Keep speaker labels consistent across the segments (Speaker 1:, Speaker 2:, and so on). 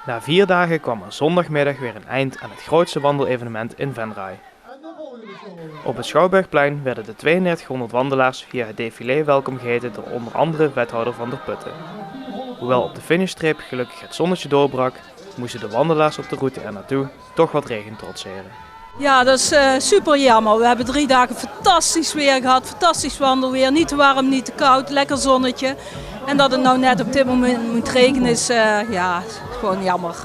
Speaker 1: Na 4 dagen kwam er zondagmiddag weer een eind aan het grootste wandelevenement in Venray. Op het Schouwburgplein werden de 3200 wandelaars via het défilé welkom geheten door onder andere wethouder Van der Putten. Hoewel op de finishstreep gelukkig het zonnetje doorbrak, moesten de wandelaars op de route er naartoe toch wat regen trotseren.
Speaker 2: Ja, dat is super jammer. We hebben 3 dagen fantastisch weer gehad, fantastisch wandelweer. Niet te warm, niet te koud, lekker zonnetje. En dat het nou net op dit moment moet regenen is gewoon jammer.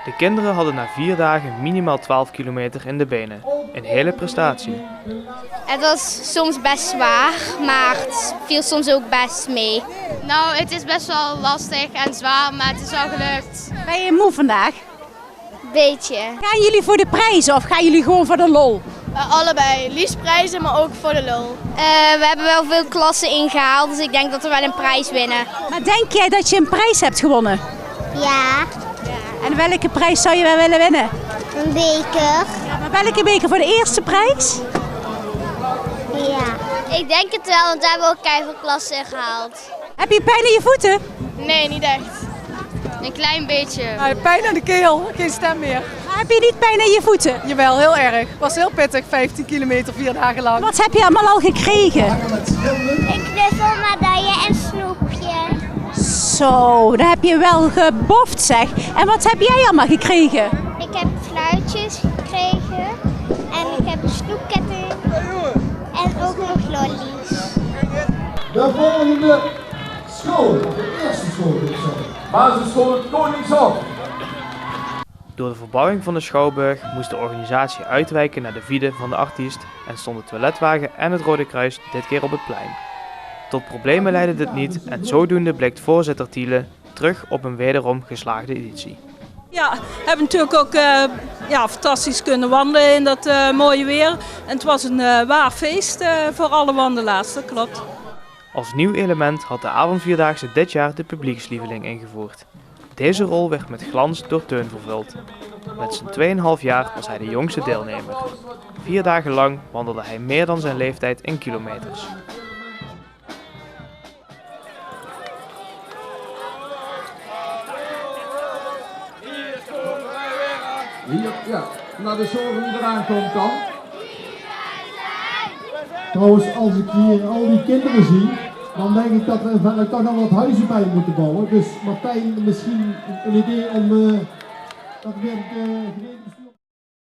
Speaker 1: De kinderen hadden na 4 dagen minimaal 12 kilometer in de benen. Een hele prestatie.
Speaker 3: Het was soms best zwaar, maar het viel soms ook best mee. Nou, het is best wel lastig en zwaar, maar het is wel gelukt.
Speaker 4: Ben je moe vandaag?
Speaker 3: Beetje.
Speaker 4: Gaan jullie voor de prijzen of gaan jullie gewoon voor de lol?
Speaker 3: Allebei. Liefst prijzen, maar ook voor de lol. We hebben wel veel klassen ingehaald, dus ik denk dat we wel een prijs winnen.
Speaker 4: Maar denk jij dat je een prijs hebt gewonnen?
Speaker 3: Ja.
Speaker 4: En welke prijs zou je wel willen winnen?
Speaker 3: Een beker.
Speaker 4: Ja, maar welke beker voor de eerste prijs?
Speaker 3: Ja. Ik denk het wel, want we hebben ook keiveel klassen ingehaald.
Speaker 4: Heb je pijn in je voeten?
Speaker 3: Nee, niet echt. Een klein beetje.
Speaker 5: Pijn aan de keel, geen stem meer.
Speaker 4: Maar heb je niet pijn in je voeten?
Speaker 5: Jawel, heel erg. Was heel pittig, 15 kilometer, 4 dagen lang.
Speaker 4: Wat heb je allemaal al gekregen?
Speaker 3: Een knuffelmedaille en snoepje.
Speaker 4: Zo, dat heb je wel geboft zeg. En wat heb jij allemaal gekregen?
Speaker 3: Ik heb fluitjes gekregen en ik heb een snoepketting en ook nog lollies.
Speaker 6: De volgende school, de eerste school, basisschool Koningshof.
Speaker 1: Door de verbouwing van de Schouwburg moest de organisatie uitwijken naar de Vide van de artiest en stond de toiletwagen en het Rode Kruis dit keer op het plein. Tot problemen leidde dit niet en zodoende blikt voorzitter Thiele terug op een wederom geslaagde editie.
Speaker 2: Ja, we hebben natuurlijk ook fantastisch kunnen wandelen in dat mooie weer. En het was een waar feest voor alle wandelaars, dat klopt.
Speaker 1: Als nieuw element had de avondvierdaagse dit jaar de publiekslieveling ingevoerd. Deze rol werd met glans door Teun vervuld. Met zijn 2,5 jaar was hij de jongste deelnemer. 4 dagen lang wandelde hij meer dan zijn leeftijd in kilometers.
Speaker 6: Hier, ja, naar de zorgen wie eraan komt dan. Trouwens, als ik hier al die kinderen zie, dan denk ik dat we verder toch nog wat huizen bij moeten bouwen. Dus Martijn, misschien een idee om dat weer het